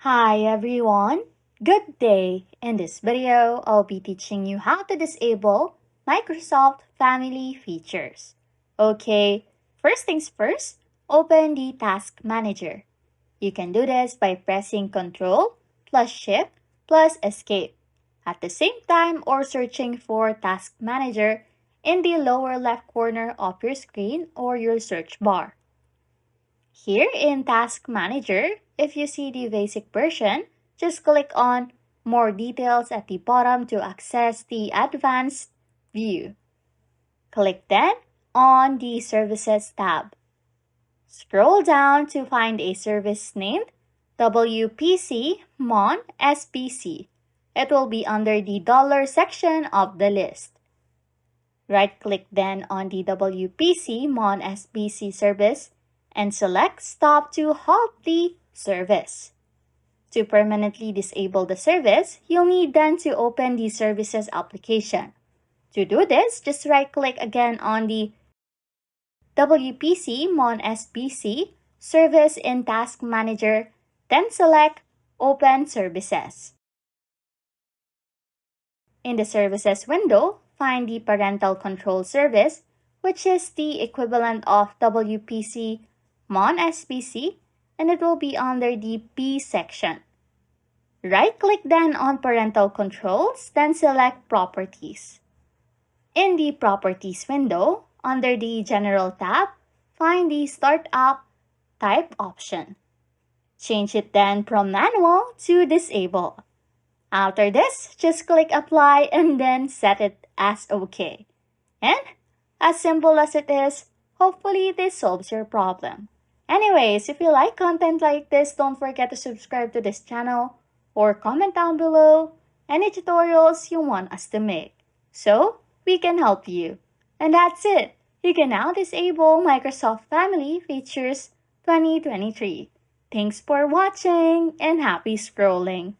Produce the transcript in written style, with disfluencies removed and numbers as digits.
Hi everyone, good day. In this video, I'll be teaching you how to disable Microsoft Family features. Okay, first things first, open the Task Manager. You can do this by pressing Ctrl plus Shift plus Escape at the same time or searching for Task Manager in the lower left corner of your screen or your search bar. Here in Task Manager, if you see the basic version, just click on More Details at the bottom to access the Advanced view. Click then on the Services tab. Scroll down to find a service named WPC Mon SPC. It will be under the dollar section of the list. Right-click then on the WPC Mon SPC service and select Stop to halt the service. To permanently disable the service, you'll need then to open the Services application. To do this, just right-click again on the WPC Mon SPC service in Task Manager, then select Open Services. In the Services window, find the Parental Control Service, which is the equivalent of WPC Mon SPC, and it will be under the P section. Right-click then on Parental Controls, then select Properties. In the Properties window, under the General tab, find the Startup Type option. Change it then from Manual to Disable. After this, just click Apply and then set it as OK. And as simple as it is, hopefully this solves your problem. Anyways, if you like content like this, don't forget to subscribe to this channel or comment down below any tutorials you want us to make so we can help you. And that's it. You can now disable Microsoft Family Features 2023. Thanks for watching and happy scrolling.